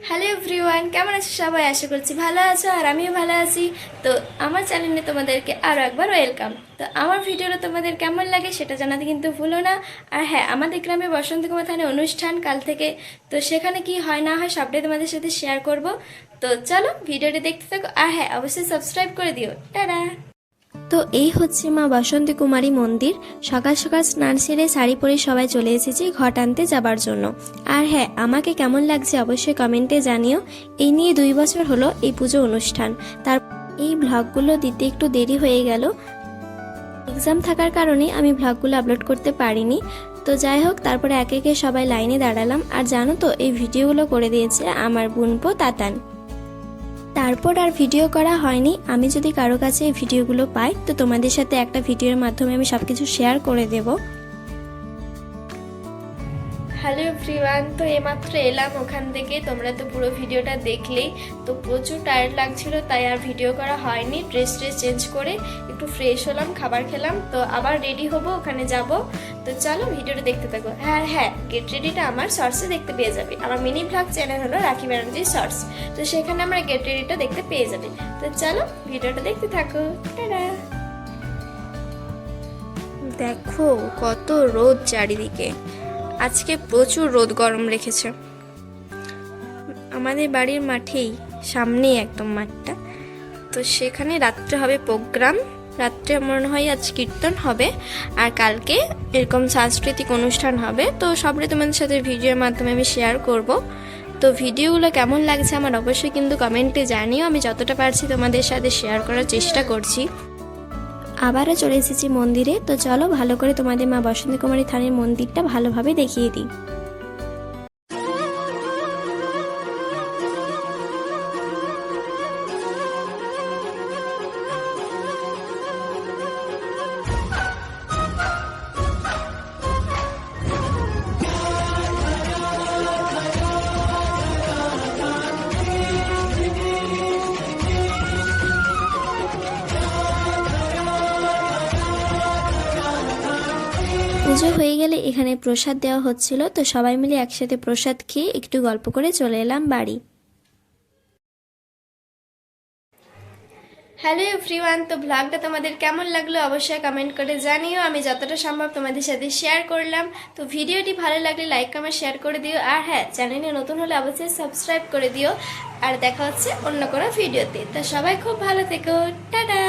Hello everyone, কেমন আছো সবাই? আশা করছি ভালো আছো আর আমিও ভালো আছি। তো আমার চ্যানেলে তোমাদেরকে আরও একবার ওয়েলকাম। তো আমার ভিডিওটা তোমাদের কেমন লাগে সেটা জানাতে কিন্তু ভুলো না। আর হ্যাঁ, আমাদের গ্রামে বসন্ত কুমার থানে অনুষ্ঠান কাল থেকে, তো সেখানে কি হয় না হয় সবটাই তোমাদের সাথে শেয়ার করব। তো চলো ভিডিওটি দেখতে থাকো, আর হ্যাঁ অবশ্যই সাবস্ক্রাইব করে দিও। টাটা। তো এই হচ্ছে মা বসন্তী কুমারী মন্দির। সকাল সকাল স্নান সেরে শাড়ি পরে সবাই চলে এসেছি ঘট আনতে যাবার জন্য। আর হ্যাঁ, আমাকে কেমন লাগছে অবশ্যই কমেন্টে জানিও। এই নিয়ে 2 বছর হলো এই পুজো অনুষ্ঠান। তার এই ব্লগগুলো দিতে একটু দেরি হয়ে গেল, এক্সাম থাকার কারণে আমি ব্লগগুলো আপলোড করতে পারিনি। তো যাই হোক, তারপরে একে একে সবাই লাইনে দাঁড়ালাম। আর জানো তো, এই ভিডিওগুলো করে দিয়েছে আমার বোনপো তাতান। তারপর আর ভিডিও করা হয়নি। আমি যদি কারো কাছে এই ভিডিওগুলো পাই তো তোমাদের সাথে একটা ভিডিওর মাধ্যমে আমি সবকিছু শেয়ার করে দেব। হ্যালো এভরিওয়ান, তো এইমাত্র এলাম ওখান থেকে। তোমরা তো পুরো ভিডিওটা দেখলেই। তো প্রচুর টায়ার্ড লাগছিল, তাই আর ভিডিও করা হয়নি। ড্রেস চেঞ্জ করে একটু ফ্রেশ হলাম, খাবার খেলাম, তো আবার রেডি হব, ওখানে যাব। তো চলো ভিডিওটা দেখতে থাকো। হ্যাঁ হ্যাঁ, গেট রেডিটা আমার শর্টসে দেখতে পেয়ে যাবে। আমার মিনি ব্লগ চ্যানেল হলো রাখি ব্যানার্জি শর্টস। তো সেখানে আমরা গেট রেডিটা দেখতে পেয়ে যাবে। তো চলো ভিডিওটা দেখতে থাকো। টাটা। দেখো কত রোদ চারিদিকে, আজকে প্রচুর রোদ গরম রেখেছে। আমাদের বাড়ির মাঠেই, সামনেই একদম মাঠটা। তো সেখানে রাত্রে হবে প্রোগ্রাম। রাত্রে মনে হয় আজ কীর্তন হবে, আর কালকে এরকম সাংস্কৃতিক অনুষ্ঠান হবে। তো সবটাই তোমাদের সাথে ভিডিওর মাধ্যমে আমি শেয়ার করব। তো ভিডিওগুলো কেমন লাগছে আমার অবশ্যই কিন্তু কমেন্টে জানিও। আমি যতটা পারছি তোমাদের সাথে শেয়ার করার চেষ্টা করছি। আবারও চলে এসেছি মন্দিরে। তো চলো ভালো করে তোমাদের মা বসন্তী কুমারী থানের মন্দিরটা ভালোভাবে দেখিয়ে দিই। পুজো হয়ে গেলে এখানে প্রসাদ দেওয়া হচ্ছিল। তো সবাই মিলে একসাথে প্রসাদ খেয়ে একটু গল্প করে চলে এলাম বাড়ি। হ্যালো এভরিওয়ান, তো ব্লগটা তোমাদের কেমন লাগলো অবশ্যই কমেন্ট করে জানিও। আমি যতটা সম্ভব তোমাদের সাথে শেয়ার করলাম। তো ভিডিওটি ভালো লাগলে লাইক কমেন্ট শেয়ার করে দিও। আর হ্যাঁ, চ্যানেলে নতুন হলে অবশ্যই সাবস্ক্রাইব করে দিও। আর দেখা হচ্ছে অন্য কোনো ভিডিওতে। তো সবাই খুব ভালো থেকো। টাটা।